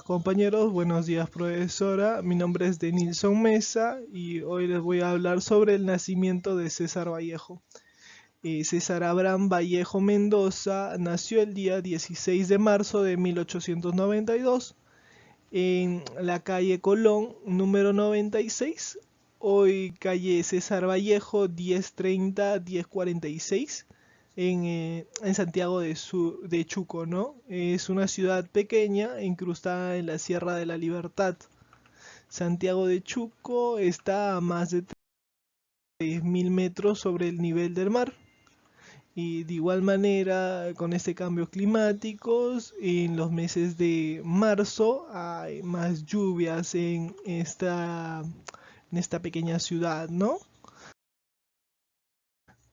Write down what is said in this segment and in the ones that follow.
Compañeros, buenos días profesora, mi nombre es Denilson Mesa y hoy les voy a hablar sobre el nacimiento de César Vallejo. César Abraham Vallejo Mendoza nació el día 16 de marzo de 1892 en la calle Colón, número 96, hoy calle César Vallejo 1030-1046 en Santiago de Chuco, ¿no? Es una ciudad pequeña incrustada en la Sierra de la Libertad. Santiago de Chuco está a más de 3.000 metros sobre el nivel del mar. Y de igual manera, con este cambio climático, en los meses de marzo hay más lluvias en esta pequeña ciudad, ¿no?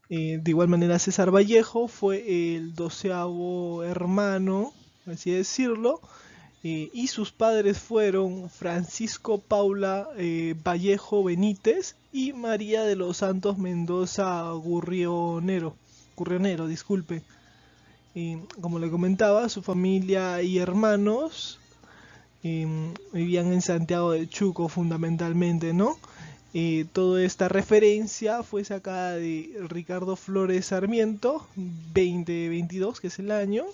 De igual manera, César Vallejo fue el 12º hermano, así decirlo, y sus padres fueron Francisco Paula Vallejo Benítez y María de los Santos Mendoza Gurrionero, disculpe. Como le comentaba, su familia y hermanos vivían en Santiago de Chuco fundamentalmente, ¿no? Toda esta referencia fue sacada de Ricardo Flores Sarmiento, 2022, que es el año.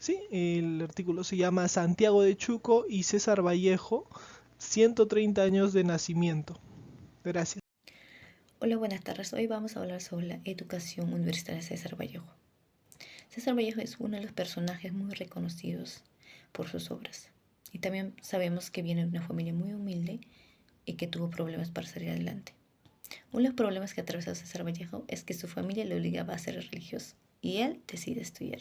Sí, el artículo se llama Santiago de Chuco y César Vallejo, 130 años de nacimiento. Gracias. Hola, buenas tardes. Hoy vamos a hablar sobre la educación universitaria de César Vallejo. César Vallejo es uno de los personajes muy reconocidos por sus obras. Y también sabemos que viene de una familia muy humilde y que tuvo problemas para salir adelante. Uno de los problemas que atravesó César Vallejo es que su familia le obligaba a ser religioso y él decide estudiar.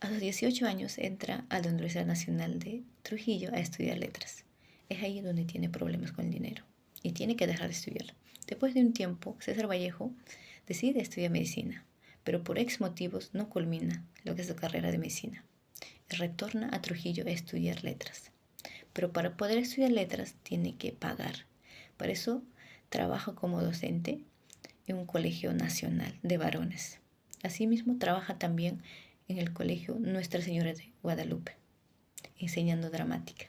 A sus 18 años entra a la Universidad Nacional de Trujillo a estudiar letras. Es ahí donde tiene problemas con el dinero y tiene que dejar de estudiar. Después de un tiempo, César Vallejo decide estudiar medicina, pero por X motivos no culmina lo que es su carrera de medicina. Retorna a Trujillo a estudiar letras. Pero para poder estudiar letras tiene que pagar. Por eso trabaja como docente en un colegio nacional de varones. Asimismo, trabaja también en el colegio Nuestra Señora de Guadalupe, enseñando dramática.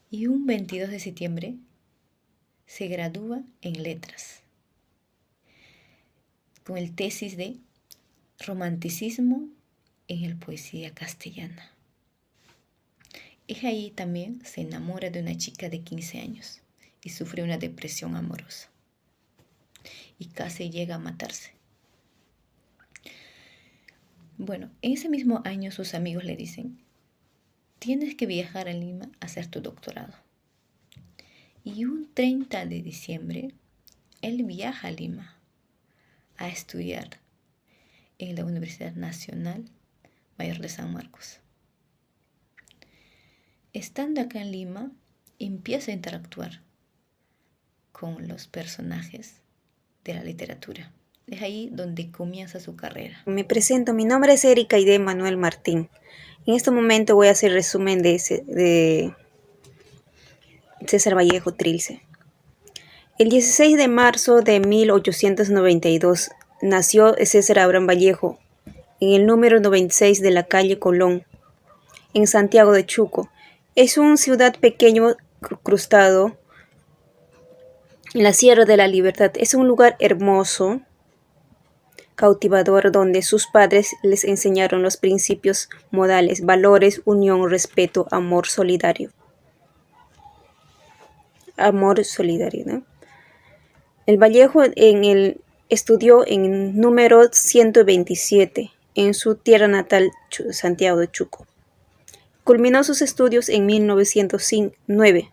Y un 22 de septiembre se gradúa en letras con el tesis de romanticismo en la poesía castellana. Es ahí también se enamora de una chica de 15 años y sufre una depresión amorosa y casi llega a matarse. Bueno, en ese mismo año sus amigos le dicen: tienes que viajar a Lima a hacer tu doctorado. Y un 30 de diciembre él viaja a Lima a estudiar en la Universidad Nacional Mayor de San Marcos. Estando acá en Lima, empieza a interactuar con los personajes de la literatura. Es ahí donde comienza su carrera. Me presento, mi nombre es Erika Aide Manuel Martín. En este momento voy a hacer resumen de César Vallejo Trilce. El 16 de marzo de 1892 nació César Abraham Vallejo en el número 96 de la calle Colón, en Santiago de Chuco. Es una ciudad pequeño crustado en la Sierra de la Libertad. Es un lugar hermoso, cautivador, donde sus padres les enseñaron los principios modales, valores, unión, respeto, amor solidario. Amor solidario, ¿no? El Vallejo estudió en número 127 en su tierra natal, Santiago de Chuco. Culminó sus estudios en 1909.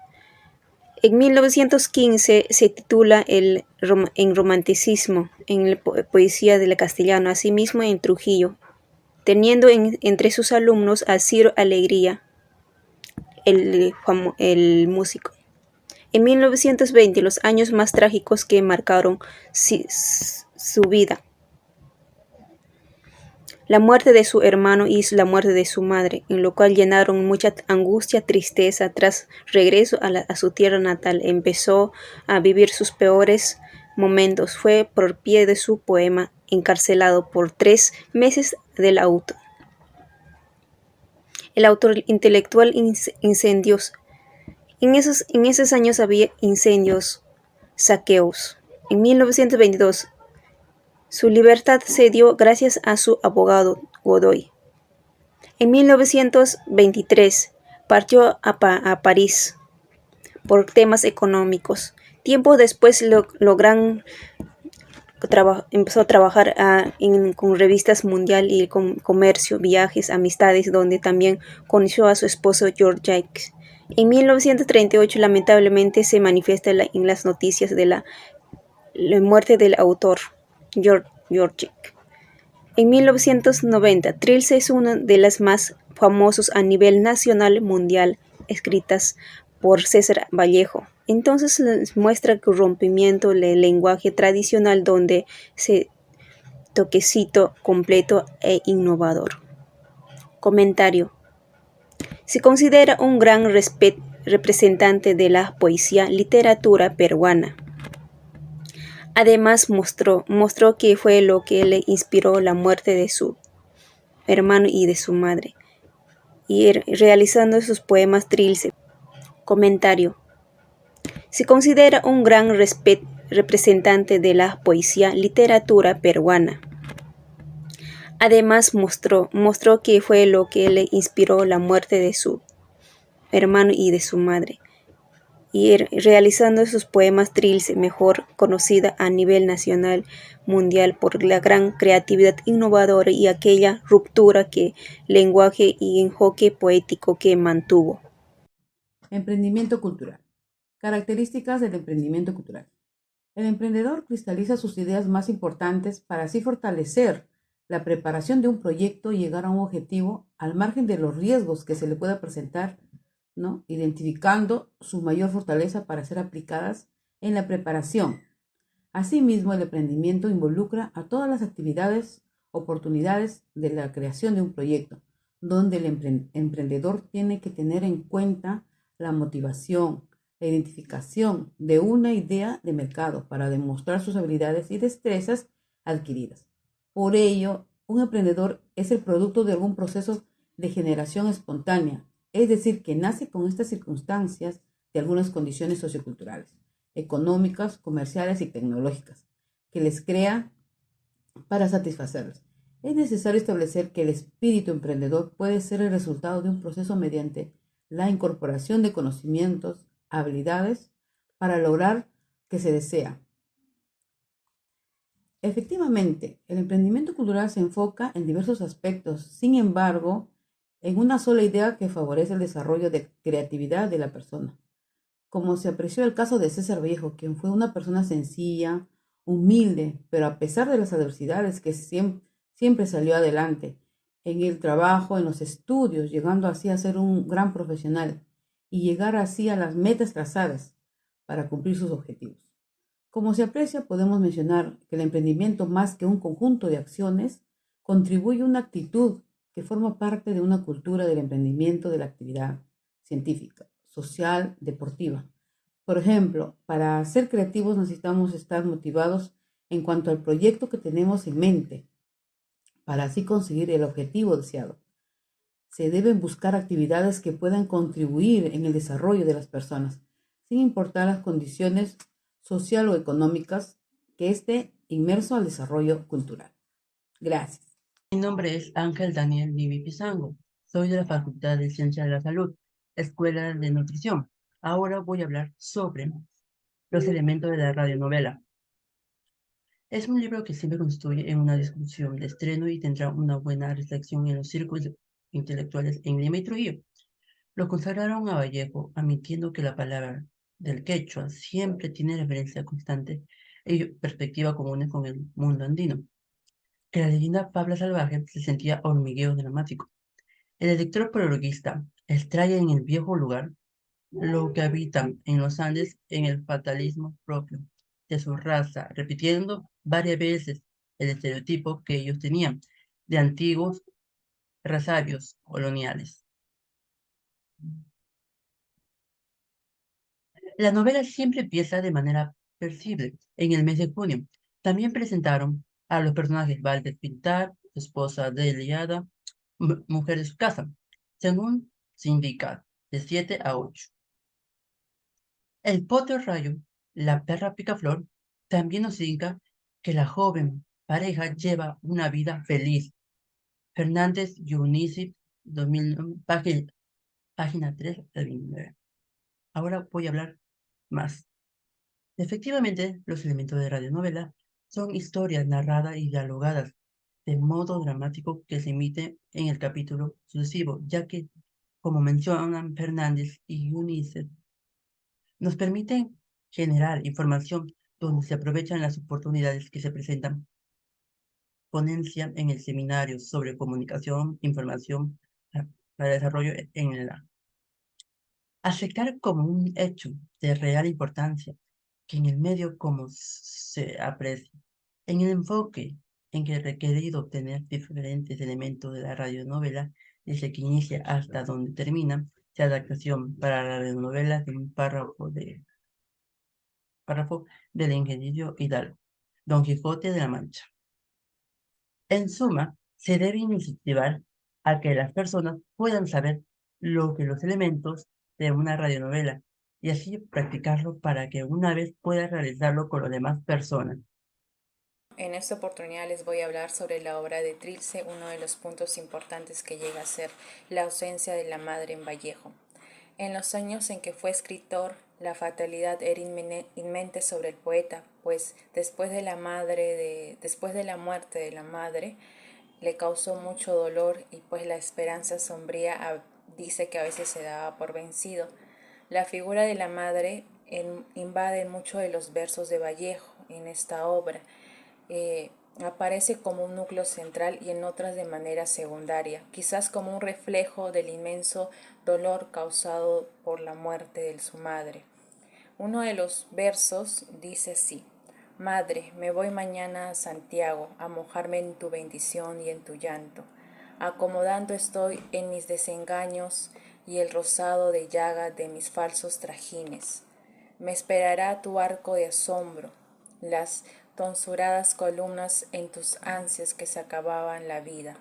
En 1915 se titula en romanticismo en la poesía del castellano, asimismo en Trujillo, teniendo entre sus alumnos a Ciro Alegría, el músico. En 1920, los años más trágicos que marcaron su vida: la muerte de su hermano y la muerte de su madre, en lo cual llenaron mucha angustia, tristeza. Tras regreso a su tierra natal, empezó a vivir sus peores momentos. Fue por pie de su poema encarcelado por 3 meses del auto. el autor intelectual incendios. En esos años había incendios, saqueos. En 1922, su libertad se dio gracias a su abogado Godoy. En 1923 partió a París por temas económicos. Tiempo después empezó a trabajar con revistas Mundial y con comercio, viajes, amistades, donde también conoció a su esposo George Jacques. En 1938 lamentablemente se manifiesta en las noticias de la muerte del autor George Jacques. En 1990, Trilce es una de las más famosos a nivel nacional mundial, escritas por César Vallejo. Entonces les muestra el rompimiento del lenguaje tradicional donde se toquecito completo e innovador. Comentario. Se considera un gran representante de la poesía literatura peruana. Además mostró que fue lo que le inspiró la muerte de su hermano y de su madre, y realizando sus poemas Trilce. Comentario. Se considera un gran representante de la poesía literatura peruana. Además mostró que fue lo que le inspiró la muerte de su hermano y de su madre, y realizando sus poemas Trilce, mejor conocida a nivel nacional mundial por la gran creatividad innovadora y aquella ruptura que lenguaje y enfoque poético que mantuvo. Emprendimiento cultural. Características del emprendimiento cultural. El emprendedor cristaliza sus ideas más importantes para así fortalecer la preparación de un proyecto y llegar a un objetivo al margen de los riesgos que se le pueda presentar, ¿no? Identificando su mayor fortaleza para ser aplicadas en la preparación. Asimismo, el emprendimiento involucra a todas las actividades, oportunidades de la creación de un proyecto, donde el emprendedor tiene que tener en cuenta la motivación, la identificación de una idea de mercado para demostrar sus habilidades y destrezas adquiridas. Por ello, un emprendedor es el producto de algún proceso de generación espontánea, es decir, que nace con estas circunstancias de algunas condiciones socioculturales, económicas, comerciales y tecnológicas, que les crea para satisfacerlos. Es necesario establecer que el espíritu emprendedor puede ser el resultado de un proceso mediante la incorporación de conocimientos, habilidades, para lograr que se desea. Efectivamente, el emprendimiento cultural se enfoca en diversos aspectos, sin embargo, en una sola idea que favorece el desarrollo de creatividad de la persona. Como se apreció el caso de César Vallejo, quien fue una persona sencilla, humilde, pero a pesar de las adversidades que siempre salió adelante en el trabajo, en los estudios, llegando así a ser un gran profesional y llegar así a las metas trazadas para cumplir sus objetivos. Como se aprecia, podemos mencionar que el emprendimiento, más que un conjunto de acciones, contribuye a una actitud que forma parte de una cultura del emprendimiento de la actividad científica, social, deportiva. Por ejemplo, para ser creativos necesitamos estar motivados en cuanto al proyecto que tenemos en mente, para así conseguir el objetivo deseado. Se deben buscar actividades que puedan contribuir en el desarrollo de las personas, sin importar las condiciones social o económicas que esté inmerso al desarrollo cultural. Gracias. Mi nombre es Ángel Daniel Livi Pizango. Soy de la Facultad de Ciencias de la Salud, Escuela de Nutrición. Ahora voy a hablar sobre los elementos de la radionovela. Es un libro que siempre constituye en una discusión de estreno y tendrá una buena recepción en los círculos intelectuales en Lima y Trujillo. Lo consagraron a Vallejo, admitiendo que la palabra del quechua siempre tiene referencia constante y perspectiva comunes con el mundo andino. Que la leyenda Fabla Salvaje se sentía hormigueo dramático. El lector prologuista extrae en el viejo lugar lo que habitan en los Andes en el fatalismo propio de su raza, repitiendo varias veces el estereotipo que ellos tenían de antiguos rasabios coloniales. La novela siempre empieza de manera percible en el mes de junio. También presentaron a los personajes Valdez Pintar, su esposa Deliada, mujer de su casa, según se indica, de 7 a 8. El potro rayo, la perra picaflor, también nos indica que la joven pareja lleva una vida feliz. Fernández Yunici, 2009, página 3 de 29. Ahora voy a hablar más. Efectivamente, los elementos de radionovela son historias narradas y dialogadas de modo dramático que se emite en el capítulo sucesivo, ya que, como mencionan Fernández y Unicef, nos permiten generar información donde se aprovechan las oportunidades que se presentan. Ponencia en el seminario sobre comunicación, información para desarrollo en la aceptar como un hecho de real importancia que en el medio como se aprecia. En el enfoque en que he requerido obtener diferentes elementos de la radionovela, desde que inicia hasta donde termina, se adaptación para la radionovela de un párrafo del ingeniero Hidalgo, Don Quijote de la Mancha. En suma, se debe incentivar a que las personas puedan saber lo que los elementos de una radionovela y así practicarlo para que una vez pueda realizarlo con las demás personas. En esta oportunidad les voy a hablar sobre la obra de Trilce. Uno de los puntos importantes que llega a ser la ausencia de la madre en Vallejo. En los años en que fue escritor, la fatalidad era inminente sobre el poeta, pues después de la muerte de la madre, le causó mucho dolor y pues la esperanza sombría dice que a veces se daba por vencido. La figura de la madre invade muchos de los versos de Vallejo en esta obra. Aparece como un núcleo central y en otras de manera secundaria, quizás como un reflejo del inmenso dolor causado por la muerte de su madre. Uno de los versos dice así: Madre, me voy mañana a Santiago a mojarme en tu bendición y en tu llanto. Acomodando estoy en mis desengaños y el rosado de llaga de mis falsos trajines. Me esperará tu arco de asombro, las tonsuradas columnas en tus ansias que se acababan la vida.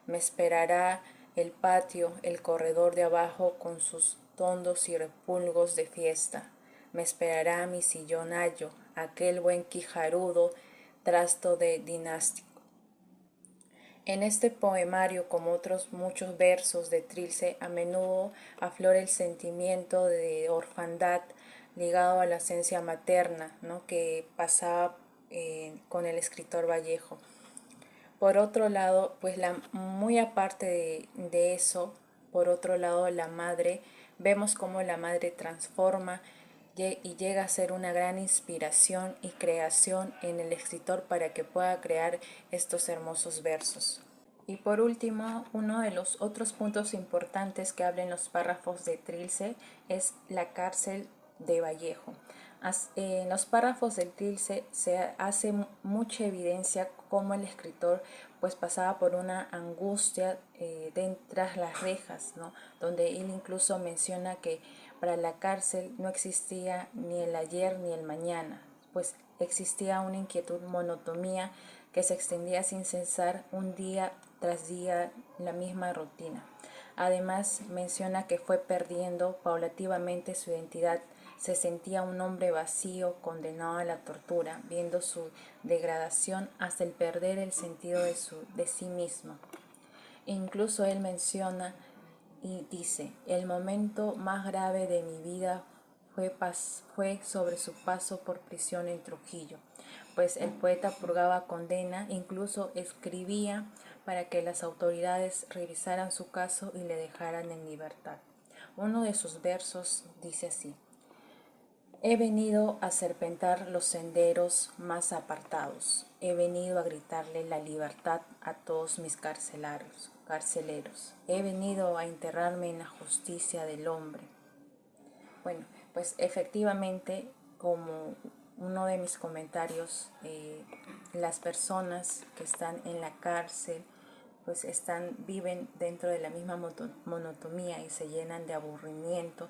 Me esperará el patio, el corredor de abajo con sus tondos y repulgos de fiesta. Me esperará mi sillón ayo, aquel buen quijarudo, trasto de dinástico. En este poemario, como otros muchos versos de Trilce, a menudo aflora el sentimiento de orfandad ligado a la esencia materna, ¿no?, que pasaba con el escritor Vallejo. Por otro lado, pues muy aparte de eso, por otro lado, la madre, vemos cómo la madre transforma y llega a ser una gran inspiración y creación en el escritor para que pueda crear estos hermosos versos. Y por último, uno de los otros puntos importantes que hablan los párrafos de Trilce es la cárcel de Vallejo. En los párrafos del Trilce se hace mucha evidencia cómo el escritor pues pasaba por una angustia tras las rejas, ¿no?, donde él incluso menciona que para la cárcel no existía ni el ayer ni el mañana, pues existía una inquietud, monotonía que se extendía sin cesar un día tras día, la misma rutina. Además menciona que fue perdiendo paulativamente su identidad. Se sentía un hombre vacío, condenado a la tortura, viendo su degradación hasta el perder el sentido de sí mismo. Incluso él menciona y dice: el momento más grave de mi vida fue sobre su paso por prisión en Trujillo, pues el poeta purgaba condena, incluso escribía para que las autoridades revisaran su caso y le dejaran en libertad. Uno de sus versos dice así: he venido a serpentar los senderos más apartados, he venido a gritarle la libertad a todos mis carceleros, he venido a enterrarme en la justicia del hombre. Bueno, pues efectivamente, como uno de mis comentarios, las personas que están en la cárcel pues viven dentro de la misma monotonía y se llenan de aburrimiento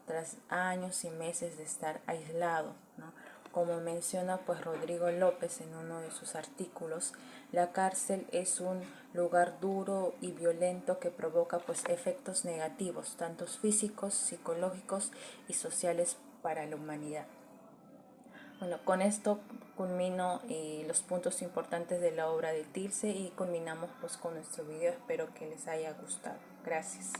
tras años y meses de estar aislado, ¿no? Como menciona pues Rodrigo López en uno de sus artículos, la cárcel es un lugar duro y violento que provoca pues efectos negativos, tanto físicos, psicológicos y sociales para la humanidad. Bueno, con esto culmino los puntos importantes de la obra de Tilse y culminamos pues con nuestro video. Espero que les haya gustado. Gracias.